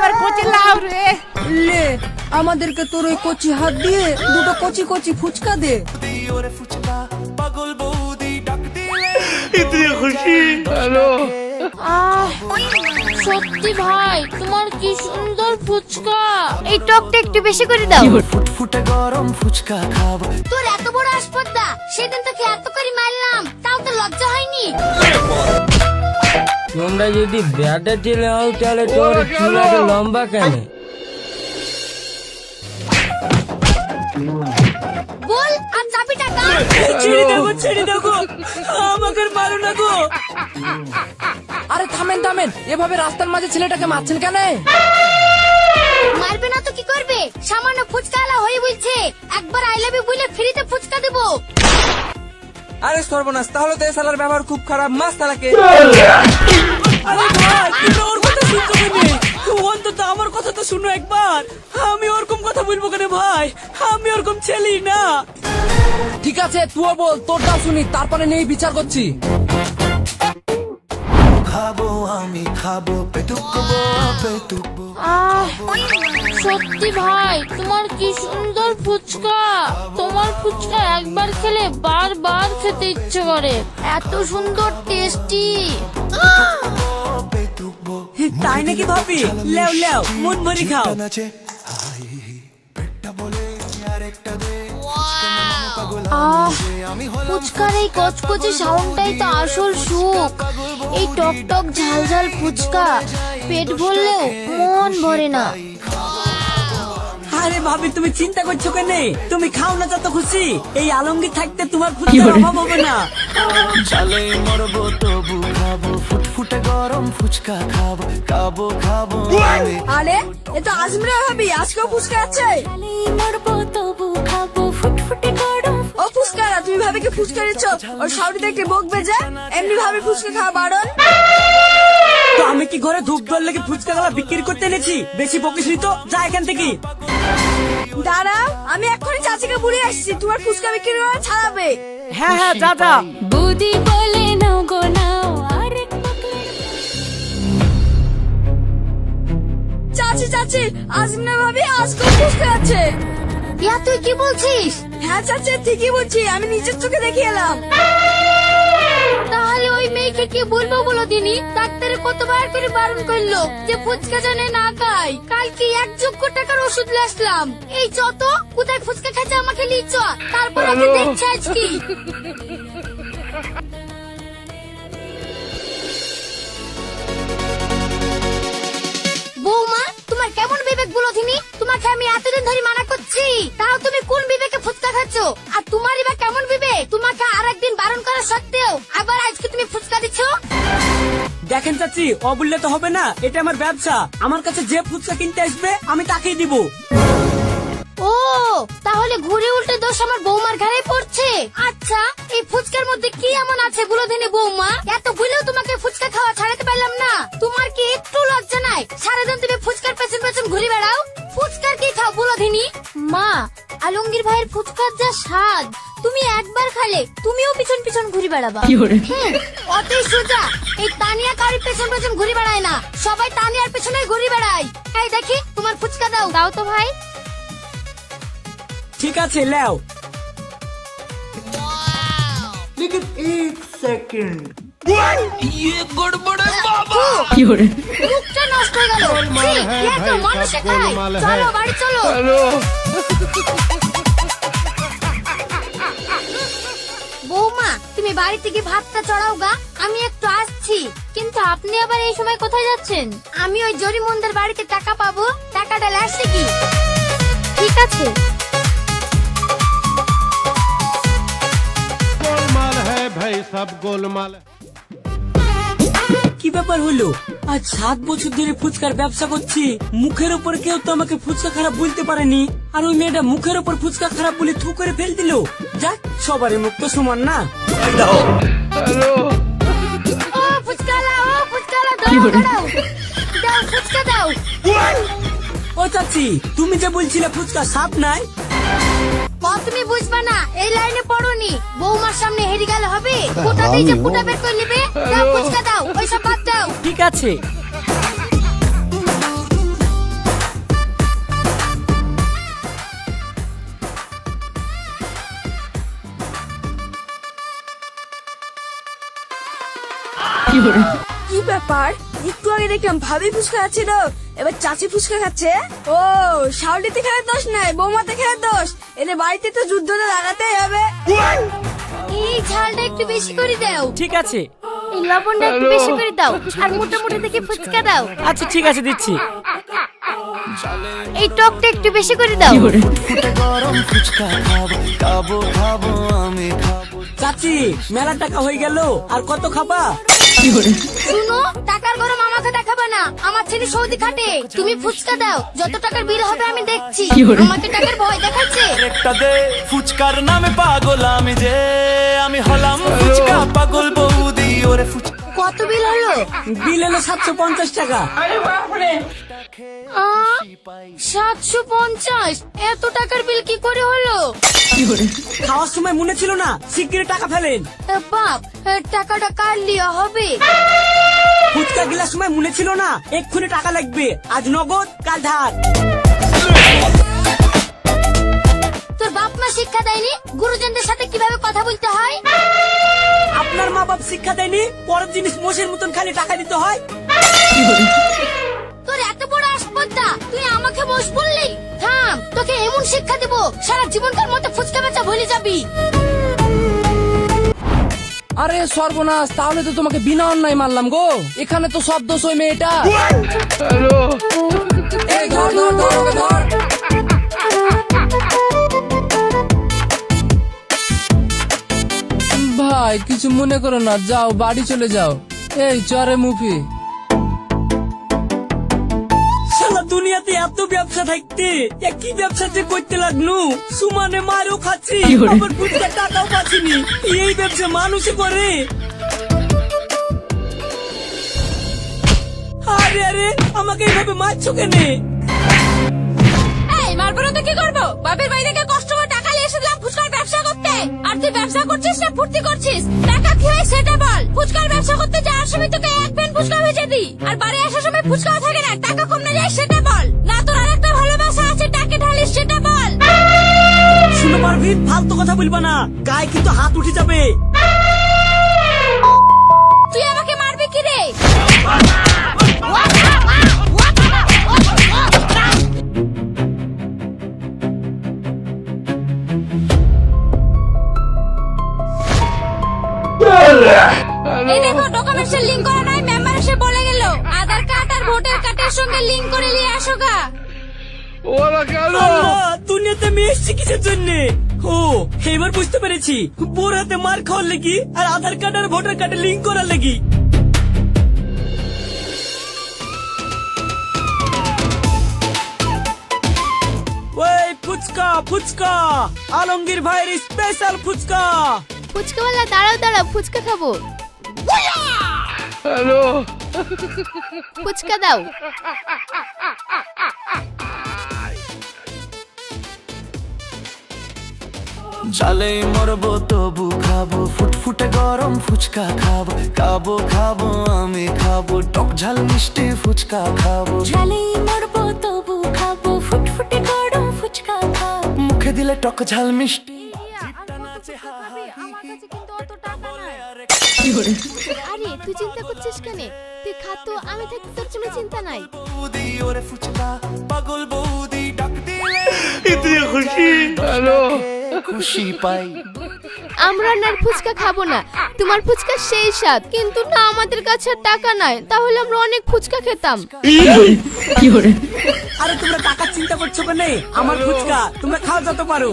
এবার কচি লাউ রে। লে আমাদেরকে তোর ওই কচি হাত দিয়ে দুটো কচি কচি ফুচকা দে। ইতনি খুশি। হ্যালো সত্যি ভাই তোমার কি সুন্দর ফুচকা। এই টকটা একটু বেশি করে দাও। ফুটফুটে গরম ফুচকা খাবো। তোর এত বড় আসপদ্দা, সেদিন তোকে এত করে মারলাম তাও তো লজ্জা হয়নি। তোমরা যদি ব্যাটা ছেলে হও তাহলে তোর চুলাটা লম্বা কেন? বল আর চাবিটা কার? ছেড়ে দেখো আমাকে মারো না গো। আরে থামেন থামেন, এভাবে রাস্তার মাঝে ছেলেটাকে মারছেন কেন? মারবে না তো কি করবে? সামান্য ফুচকা আলা হয়ে বলছে একবার আই লাভ ইউ বলে ফ্রিতে ফুচকা দেবো। আরে সর্বনাশ, তাহলে তো শালার ব্যবহার খুব খারাপ। মাস তালাকে। আরে ভাই তুমি ওর কথা শুনছো কেন? অন্তত আমার কথা তো শুনো একবার। আমি ওরকম কথা বলবো কেন ভাই? আমি ওরকম ছেলেই না। ঠিক আছে তুইও বল, তোরটাও শুনি, তারপরে নেই বিচার করছি। খাবো আমি খাবো পেটুকবো পেটুকবো। সত্যি ভাই তোমার কি সুন্দর ফুচকা। তোমার ফুচকা একবার খেলে বারবার খেতে ইচ্ছে করে, এত সুন্দর টেস্টি। তাই নাকি ভাবি? লেও লেও মন ভরি খাও। ফুচকার এই কচকচে সাউন্ডটাই তো আসল সুখ। এই টক টক ঝাল ঝাল ফুচকা পেট ভরলেও মন ভরে না। আরে ভাবি তুমি চিন্তা করছো কেন? তুমি খাও না যত খুশি, এই আলমগীর থাকতে তোমার ফুচকার অভাব হবে না। চালে মরবো তবু খাবো ফুটফুটে গরম ফুচকা খাবো খাবো খাবো। আরে এ তো আজমিরা ভাবি, আজকেও ফুচকা আছে। মরবো তবু খাবো ফুটফুটে গরম। ও ফুচকারা, তুমি ভাবে কি ফুচকা দিচ্ছ? ওর শাউরি দেখে বকবে যে, এমনি ভাবে ফুচকা খাওয়া বারণ। তো আমি কি ঘরে ধূপ দল লেগে ফুচকা গুলা বিক্রি করতে এনেছি? বেশি বকিসনি তো, যা এখান থেকে। দাঁড়াও, আমি এক্ষুনি চাচিকে বুড়ি আসছি, তোমার ফুচকা বিক্রি করে ছাড়াবে। হ্যাঁ হ্যাঁ যা যা। বুদি বলে নাও গো নাও আরেক চাচি চাচি, আজমিরা ভাবি আজকেও ফুচকা আছে। ইয়া তুই কি বলছিস? হ্যাঁ চাচি ঠিকই বলছি, আমি নিজের চোখে দেখে এলাম। তাহলে ওই মেয়েকে কি বলবো বলো দিনি? ডাক্তারে কতবার করে বারণ করলো যে ফুচকা জানে না খাই। কালকে 1 টাকার ওষুধ আসলাম। এই যত কোথায় ফুচকা খাচ্ছে আমাকে লিচ, তারপর ওকে দেখছে আজকে। বৌমা তোমার কেমন বিবেক বলো দিনি? তোমাকে আমি এতদিন ধরে মানা করছি, তাও তুমি কোন বিবেকে ফুচকা খাচ্ছ? আর তোমারই বা কেমন বিবেক? তোমাকে আরেকদিন বারণ করা সত্ত্বেও আবার আজকে তুমি ফুচকা দিচ্ছ? দেখেন চাচি, ও বললে তো হবে না, এটা আমার ব্যবসা। আমার কাছে যে ফুচকা কিনতে আসবে আমি তাকেই দিব। ও তাহলে ঘুরে উল্টে দোষ আমার বৌমার ঘাড়ে পড়ছে। আচ্ছা এই ফুচকার মধ্যে কি এমন আছে বলো দিনি বৌমা? এত বলেও তোমাকে ফুচকা খাওয়া ছাড়াতে পারলাম না। তোমার কি একটু লজ্জা নাই? সারাদিন তুমি ফুচকার পেছন পেছন ঘুরে বেড়াও। ফুচকার কি খাও বলো দিনি? মা আলমগীর ভাইয়ের ফুচকার যা স্বাদ, তুমি একবার খালে তুমিও পিছন পিছন ঘুরে বেড়াবা। অতই সোজা। এই তানিয়া কারি পেছন পেছন ঘুরে বেড়ায় না, সবাই তানিয়ার পেছনে ঘুরে বেড়ায়। এই দেখি তোমার ফুচকা দাও। দাও তো ভাই। ঠিক আছে লেও। लेकिन 1 सेकंड মুখটা নষ্ট হয়ে গেল। এত মানুষ খায়। চলো বাড়ি চলো। বৌমা তুমি বাড়ি থেকে ভাতটা চড়াও গা, আমি একটু আসছি। কিন্তু আপনি আবার এই সময় কোথায় যাচ্ছেন? আমি ওই জরিমন্দার বাড়িতে টাকা পাবো, টাকাটা আসছে কি? ঠিক আছে। ভাই সব গোলমাল। কি ব্যাপার হলো? আজ 7 বছর ধরে ফুচকার ব্যবসা করছি, মুখের উপর কেউ তো আমাকে ফুচকা খারাপ বলতে পারেনি। আর ওই মেয়েটা মুখের উপর ফুচকা খারাপ বলে থু করে ফেল দিল। যাক, সবারই মুখ তো সমান না। ও ফুচকালা, ও ফুচকালা, দাও দাও দাও ফুচকা দাও। ও চাচি, তুমি যে বলছিলে ফুচকা সাপ নাই? তুমি বুঝবা না, এই লাইনে পড়োনি। বৌমার সামনে হেরে গেলে হবে? ফুটাতেই যে ফুটা বের করে নেবে। দাও ফুচকা দাও, ওইসব বাদ দাও। ঠিক আছে। কি ব্যাপার, একটু আগে দেখলাম ভাবি ফুচকা খাচ্ছিল, এবার চাচি ফুচকা খাচ্ছে। ও, শাওলিতে খেলার দোষ নাই, বৌমাতে খেলার দোষ। এদের বাড়িতে তো যুদ্ধটা লাগাতেই হবে। এই ঝালটা একটু বেশি করে দাও। ঠিক আছে। এই লবণটা একটু বেশি করে দাও, আর মোটা মোটা দেখে ফুচকা দাও। আচ্ছা ঠিক আছে, দিচ্ছি। এই টকটা একটু বেশি করে দাও। ফুটে গরম ফুচকা খাবো খাবো খাবো আমি খাবো। চাচি, মেলা টাকা হয়ে গেল, আর কত খাবা? শুনো, টাকার গরম আমাকে দেখাবে না, আমার ছেলে সৌদি খাটে। তুমি ফুচকা দাও, যত টাকার বিল হবে আমি দেখছি। আমাকে টাকার ভয় দেখাচ্ছে। একটা দে, ফুচকার নামে পাগল আমি যে, আমি হলাম ফুচকা পাগল বৌদি ওরে ফুচকা। কত বিল হলো? বিল হলো 750 টাকা। 750? এত টাকার বিল কি করে হলো? খাওয়ার সময় মনে ছিল না, শিগগিরই টাকা ফেলেন। বাপ, টাকাটা কার লিয়া হবে? ফুচকা গিলার সময় মনে ছিল না, এক্ষুনি টাকা লাগবে। আজ নগদ, কাল ধার। তোর বাপ মা শিক্ষা দেয়নি গুরুজনদের সাথে কিভাবে কথা বলতে হয়? আপনার মা বাপ শিক্ষা দেয়নি পরের জিনিস মোষের মতন খালি টাকা দিতে হয়? তোর এত বড় আসপদ্দা, তুই আমাকে বস বললি? থাম, তোকে এমন শিক্ষা দেব, সারা জীবনকার মতো ফুচকা বেচা ভুলে যাবি। আরে সর্বনাশ, তাহলে তো তোমাকে বিনা অন্যায় মারলাম গো। এখানে তো সব দোষ ওই মেয়েটা। এই ধর ধর ধর ওকে ধর। ভাই কিছু মনে করো না, যাও বাড়ি চলে যাও। এই চরে মুফি, সারা দুনিয়াতে এত ব্যবসা থাকতে কি ব্যবসা যে করতে লাগনু। সুমানে মারও খাচ্ছি, আবার ফুচকা টাকাও পাচ্ছিনি। এই ব্যবসা মানুষে করে? আরে আরে, আমাকে এইভাবে মারছো কেনে? এই মারবো না তো কি করবো? বাপের বাড়ি থেকে কষ্ট করে টাকা নিয়ে এসেছিলাম ফুচকার ব্যবসা করতে, আর তুই ব্যবসা করছিস না ফুর্তি করছিস? টাকা কি হয় সেটা বল। ফুচকার ব্যবসা করতে যাওয়ার সময় তোকে এক প্যান ফুচকা ভেজে দিই, আর বাড়ি আসার সময় ফুচকাও থাকে না। টাকা কম না যায় সেটা বল। না তোর আরেকটা ভালোবাসা আছে, টাকে ঢালিস সেটা বল। শুনো পারবি, ফালতু কথা বলবা না, গায়ে কিন্তু হাত উঠে যাবে। তুই আমাকে মারবি কি রে? এই দেখো, ডকুমেন্টসের লিংক করা নাই, মেম্বার এসে বলে গেল আধার কার্ড আর ভোটার কার্ডের সঙ্গে লিংক করে নিয়ে আসো গা। আল্লাহ, দুনিয়াতে আমি এসছি কিসের জন্য? ও, এবার বুঝতে পেরেছি, বোর হাতে মার খাওয়ার লেগি আর আধার কার্ড আর ভোটার কার্ডে লিংক করার লেগি। ওই ফুচকা ফুচকা, আলমগীর ভাইয়ের স্পেশাল ফুচকা। ফুচকাওয়ালা দাঁড়াও দাঁড়াও, ফুচকা খাবো। হ্যালো, ফুচকা দাও। জালে মরবো তবু খাবো ফুটফুটে গরম ফুচকা খাবো খাবো খাবো আমি খাবো টক ঝাল মিষ্টি ফুচকা খাবো। ঝালে মরবো তবু খাবো ফুটফুটে গরম ফুচকা খাবো। মুখে দিলে টক ঝাল মিষ্টি। আরে তুই চিন্তা করছিস কেন? তুই খা তো, আমি থাকি, তোর কোনো চিন্তা নাই। বৌদি ওরে ফুচকা পাগল বৌদি ডাক দিলে হ্যালো, খুশি পাই। আমরা না ফুচকা খাবো না, তোমার ফুচকা সেই স্বাদ, কিন্তু না আমাদের কাছে আর টাকা নাই, তাহলে আমরা অনেক ফুচকা খেতাম। আরে তোমরা টাকার চিন্তা করছো কেন? আমার ফুচকা তোমরা খাও যত পারো।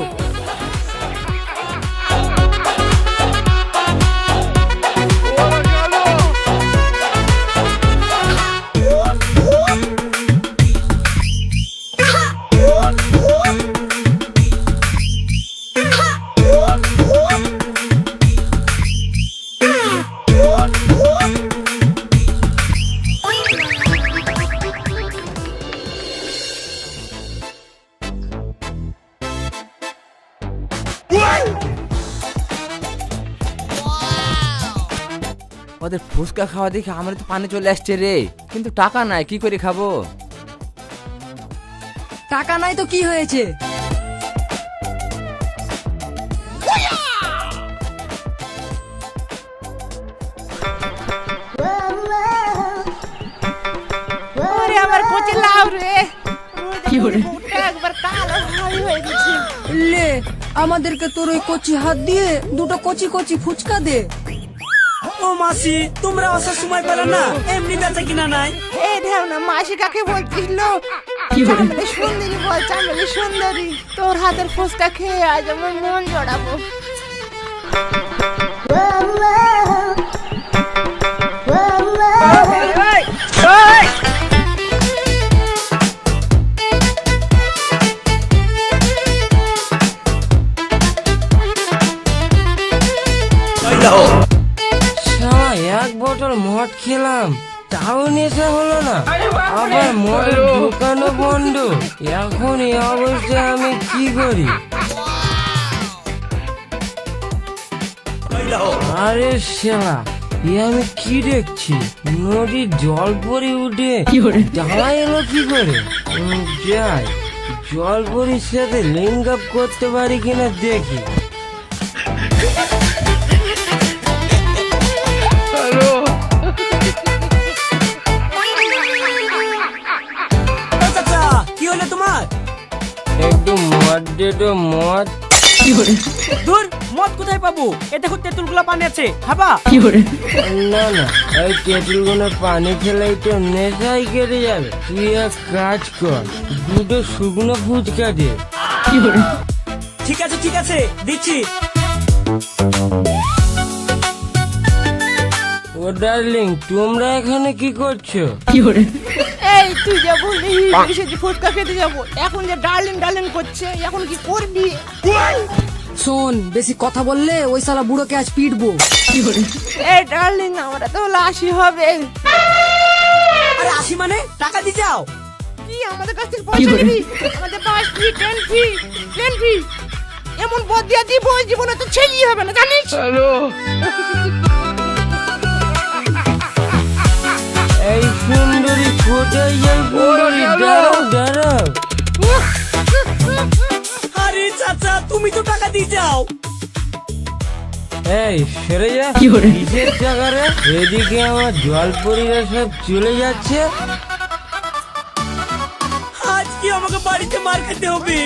ওদের ফুচকা খাওয়া দেখে আমার তো পানি চলে আসছে রে, কিন্তু টাকা নাই, কি করে খাবো? টাকা নাই তো কি হয়েছে? যে লাউ রে কি হরে একবার কালো ভাই হয়ে গেছে। লে আমাদেরকে তোর ওই কচি হাত দিয়ে দুটো কচি কচি ফুচকা দে। ও মাসি, তোমরা আসার সময় পেলে না, এমনি বেচা কিনা নাই। এই দেখ না মাসি কাকে বলছিল, চামেলি সুন্দরী বল, চামেলি সুন্দরী। তোর হাতের ফুচকা খেয়ে আজ আমার মন জড়াবো। এক বোতল মদ খেলাম তাও নেশা হলো না, আবার মদের দোকানও বন্ধ। এখন এই অবস্থায় আমি কি করি? আরে শালা, এ আমি কি দেখছি? নদীর জল পরে উঠে ডাঙা এলো কি করে? যাই জল পরির সাথে লিঙ্ক আপ করতে পারি কিনা দেখি। কি হলো তোমার? একটু মদ দে তো, মদ। দূর, মদ কোথায় পাবো? এ দেখো তেঁতুলগুলো পানি আছে, খাবা? না না, এই তেঁতুলগুলো পানি খেলেই তো নেশাই কেটে যাবে। তুই এক কাজ কর, দুটো শুকনো ফুচকা দে। ঠিক আছে ঠিক আছে, দিচ্ছি। ও ডার্লিং, তোমরা এখানে কি করছো? এই তুই যে বললি এসে যে ফুচকা খেতে যাবো, এখন যে ডার্লিং ডার্লিং করছে, এখন কি করবি? শোন, বেশি কথা বললে ওই শালা বুড়োকে আজ পিটবো। এই ডার্লিং, আমরা তো লাশি হবে। আরে আসি মানে টাকা দিয়ে যাও। কি আমাদের কাছ থেকে পয়সা নিবি? আমাদের পাস ফি, ট্রেন ফি, প্লেন ফি, এমন বদিয়া দিব জীবনে তো ছেলেই হবে না, জানিস? এই সুন্দরী কোথায় যাই? সুন্দরী দাঁড়াও দাঁড়াও। আরে চাচা, তুমি তো টাকা দিয়ে যাও। এই সরে যা, কিসের টাকা রে? এদিকে আমার জলপরীরা সব চলে যাচ্ছে, আজ কি আমাকে বাড়িতে মার খেতে হবে?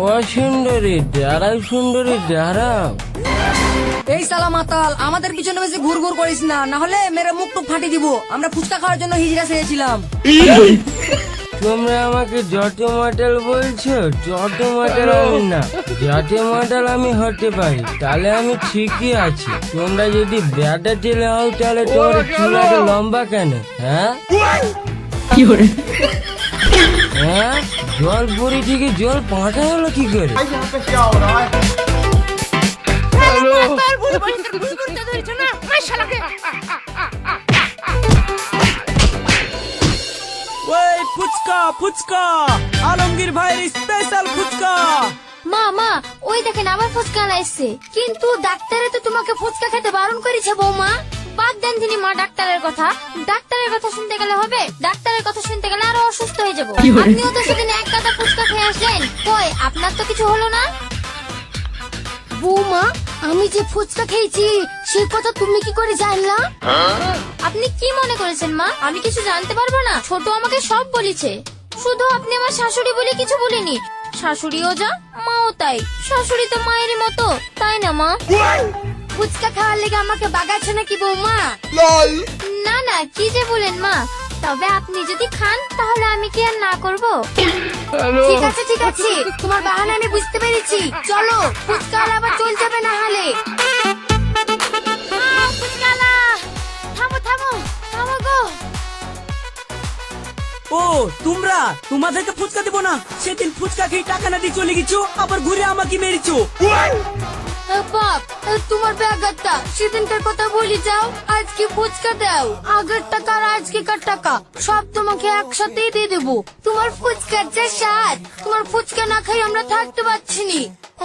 ও সুন্দরী দাঁড়াও, সুন্দরী দাঁড়াও। এই সালা মাতাল, আমাদের পিছনে বেশি ঘুর ঘুর করিস না, না হলে মেরে মুখ টুক ফাটিয়ে দিব। আমরা ফুচকা খাওয়ার জন্য হিজড়া সেরেছিলাম। তোমরা আমাকে জট মডেল বলছো? জট মডেল আমি না, জট মডেল আমি হতে পারি, তাহলে আমি ঠিকই আছি। তোমরা যদি ব্যাটা ছেলে হও তাহলে তোমার চুলাটা লম্বা কেন? হ্যাঁ হ্যাঁ, জল পরি থেকে জল পাঁঠা হলো কি করে? ওই ফুচকা ফুচকা, আলমগীর ভাইয়ের স্পেশাল ফুচকা। মা মা, ওই দেখেন আবার ফুচকা এসছে। কিন্তু ডাক্তারে তো তোমাকে ফুচকা খেতে বারণ করেছে বৌমা। বাদ দেন তিনি মা ডাক্তারের কথা। ডাক্তারের কথা শুনতে গেলে হবে? ডাক্তারের কথা শুনতে গেলে আরো অসুস্থ হয়ে যাবো। আপনিও তো সেদিন এক গাদা ফুচকা খেয়ে আসলেন, কই আপনার তো কিছু হলো না? বৌমা, আমি যে ফুচকা খেয়েছি সেই কথা তুমি কি করে জানলা? আপনি কি মনে করেছেন মা, আমি কিছু জানতে পারবো না? ছোট আমাকে সব বলেছে। শুধু আপনি আমার শাশুড়ি বলে কিছু বলিনি। শাশুড়িও যা, মাও তাই। শাশুড়ি তো মায়েরই মতো, তাই না মা? ফুচকা খাওয়ার লেগে আমাকে বাগাচ্ছে নাকি বৌমা? না না, কি যে বলেন মা। তবে আপনি যদি খান তাহলে আমি কি আর না করব? ঠিক আছে ঠিক আছে, তোমার বাহানা আমি বুঝতে পেরেছি। চলো, ফুচকা আবার চল যাবে না হলে। ফুচকালা, থামো থামো থামো গো। ও তোমরা, তোমাদেরকে ফুচকা দিব না? সেদিন ফুচকা খেয়ে টাকা না দিয়ে চলে গেছো, আবার ঘুরে আমাকে মেরেছো। বাপ, তোমার ব্যাগটা সেদিনকার কথা বলি যাও, আজকে ফুচকা দাও। আগের টাকা আর আজকেকার টাকা সব তোমাকে একসাথেই দিয়ে দেবো। তোমার ফুচকার যে স্বাদ, তোমার ফুচকা না খাই আমরা থাকতে পারছি নি।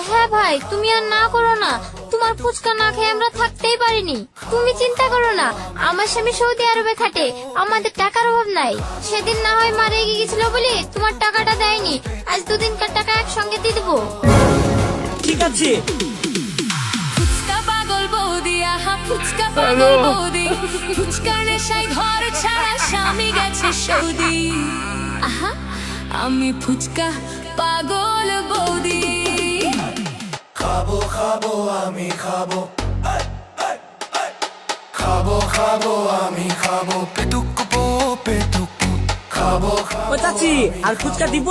হ্যাঁ ভাই, তুমি আর না করো না। তোমার ফুচকা না খেয়ে আমরা থাকতেই পারিনি। তুমি চিন্তা করো না, আমার স্বামী সৌদি আরবে খাটে, আমাদের টাকার অভাব নাই। সেদিন না হয় মা রেগে গেছিল বলে তোমার টাকাটা দেয়নি। আজ দুদিনকার টাকা একসঙ্গে দিয়ে দেবো। ঠিক আছে। ফুচকা পাগল বউ বৌদি আহা ফুচকা পাগল বৌদি ফুচকা নেশায় ঘর ছাড়া স্বামী গেছে সৌদি আহা আমি ফুচকা পাগল বৌদি খাবো খাবো আমি খাবো খাবো খাবো আমি খাবো পেটুক পেটুক খাবো ও চাচি আর ফুচকা দিব?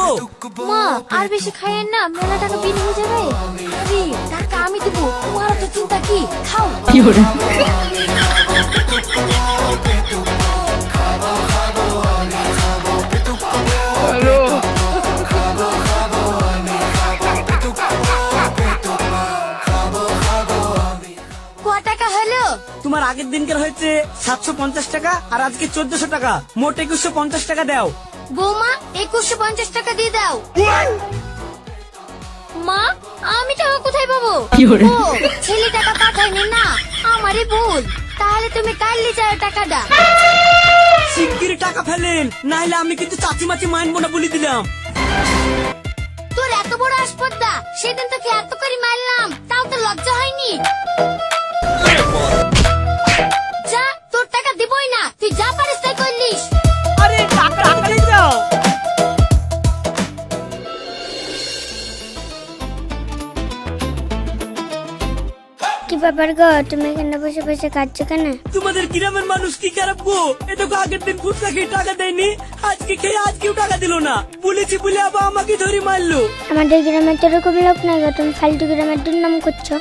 মা আর বেশি খাইয়েন না, মেলা টাকা বিল হয়ে যাবে। আরে টাকা আমি দিব, তোমার তো চিন্তা কি? খাও। কত টাকা হলো? তোমার আগের দিনকার হয়েছে 750 টাকা আর আজকে 1400 টাকা, মোট 2150 টাকা দাও। বৌমা 2150 টাকা দিয়ে দাও। মা আমি টাকা কোথায় পাবো? ও ছেলে টাকা পাঠায়নি না, আমারই ভুল। তাহলে তুমি কালই যাও টাকা দাও। শিগগিরই টাকা ফেলেন, নাহলে আমি কিন্তু চাচি মাচি মানবো না বলে দিলাম। তোর এত বড় আসপর্দা, সেদিন তোকে এত করে মারলাম, তাও তো লজ্জা হয়নি? যা, তোর টাকা দিবই না, তুই যা পারিস তাই করলিস। আরে টাকা নিয়ে যাও। কি ব্যাপার গো, তুমি এখানে বসে বসে কাঁদছো কেন? তোমাদের গ্রামের মানুষ কি খারাপ গো, এটা তো আগের দিন ফুচকা খেয়ে টাকা দেয়নি, আজকে খেয়ে আজকেও টাকা দিল না, বলেছি বলে আবার আমাকে ধরে মারলো। আমাদের গ্রামে তো এরকম লোক নাই গো, তুমি ফালতু গ্রামের দুর্নাম করছো।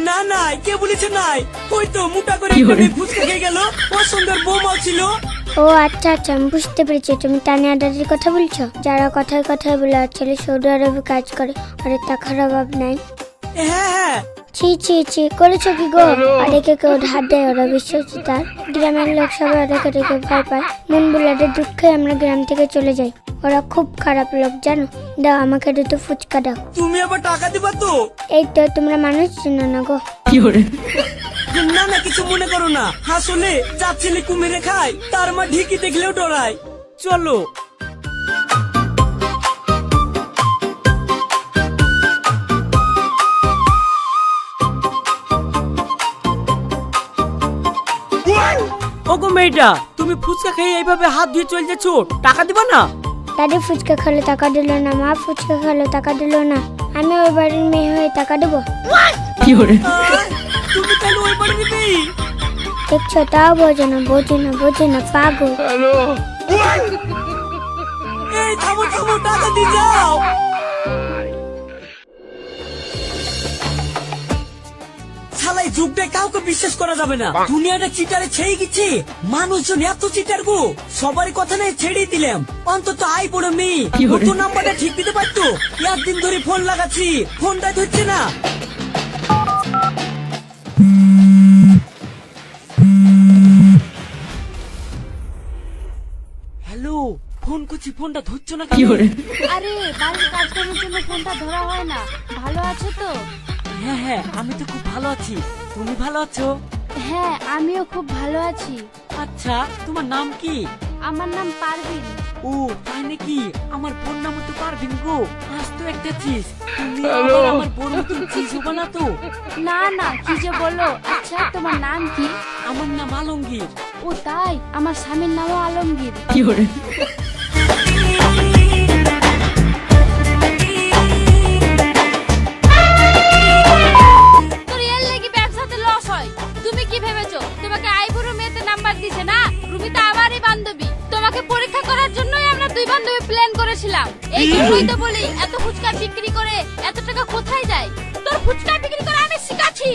না না, কে বলেছে নাই, ওই তো মোটা করে ফুচকা খেয়ে গেল, ওর সঙ্গে বৌমাও ছিল। ও আচ্ছা আচ্ছা, আমি বুঝতে পেরেছি, তুমি তানিয়া দাদির কথা বলছো, যারা কথায় কথায় বলে আসলে সৌদি আরবে কাজ করে, আর টাকার অভাব নাই। হ্যাঁ হ্যাঁ। ছি ছি ছি, করেছো কি গো? অনেকে কেউ ধার দেয়, ওরা বিশ্বাসীতার। গ্রামের লোক সবাই ওদেরকে দেখে ভয় পায়, মন বুলাদের দুঃখে আমরা গ্রাম থেকে চলে যাই। ওরা খুব খারাপ লোক জানো। দাও আমাকে দুটো ফুচকা দাও। তুমি আবার টাকা দিবা তো? এই তো, তোমরা মানুষ চিনো না গো। না না, কিছু মনে করো না, আসলে যা ছেলে কুমিরে খায় তার মা ঢিকি দেখলেও ডরায়। চলো। ওগো মেয়েটা, তুমি ফুচকা খেয়ে এইভাবে হাত ধুয়ে চলে যাচ্ছ, টাকা দিবা না? দাদি ফুচকা খেলে টাকা দিল না, মা ফুচকা খেলে টাকা দিল না, আমি ওই বাড়ির মেয়ে হয়ে টাকা দেবো? তুমি তাহলে ওই বাড়ি দিবি? দেখছো, তাও বোঝো না, বোঝো না, বোঝো না, পাগল। এই থামো থামো, টাকা দিয়ে যাও। শালাই যুগটায় কাউকে বিশ্বাস করা যাবে না, দুনিয়াটা চিটারে ছেয়ে গেছে, মানুষজন এত চিটার গো, সবারই কথা নেই ছেড়ে দিলাম, অন্তত আই বড় মেয়ে তো নাম্বারটা ঠিক দিতে পারতো, একদিন ধরে ফোন লাগাচ্ছি, ফোনটা ধরছে না। হ্যালো, ফোন করছি, ফোনটা ধরছো না কেন? আরে বাড়ির কাজকর্মের জন্য ফোনটা ধরা হয় না। ভালো আছো তো? হ্যাঁ হ্যাঁ, আমি তো খুব ভালো আছি, তুমি ভালো আছো? হ্যাঁ আমিও খুব ভালো আছি। আচ্ছা, তোমার নাম কি? আমার নাম পারভিন। ও তাই নাকি, আমার বোন নাম তো পারভিন গো, আজ তো একটা চিজ, তুমি আবার আমার বোন মতন চিজ হবে না তো? না না, কি যে বলো। আচ্ছা তোমার নাম কি? আমার নাম আলমগীর। ও তাই, আমার স্বামীর নামও আলমগীর। তোর এর লাগি ব্যবসাতে লস হয়। তুমি কি ভেবেছো তোমাকে আইবুড়ো মেয়েতে নাম্বার দিছে না? রুমিতা আমারই বান্ধবী, তোমাকে পরীক্ষা করার জন্যই আমরা দুই বান্ধবী প্ল্যান করেছিলাম। এই জন্যই তো বলি, এত ফুচকা বিক্রি করে এত টাকা কোথায় যায়? তোর ফুচকা বিক্রি করে আমি শিখাচ্ছি।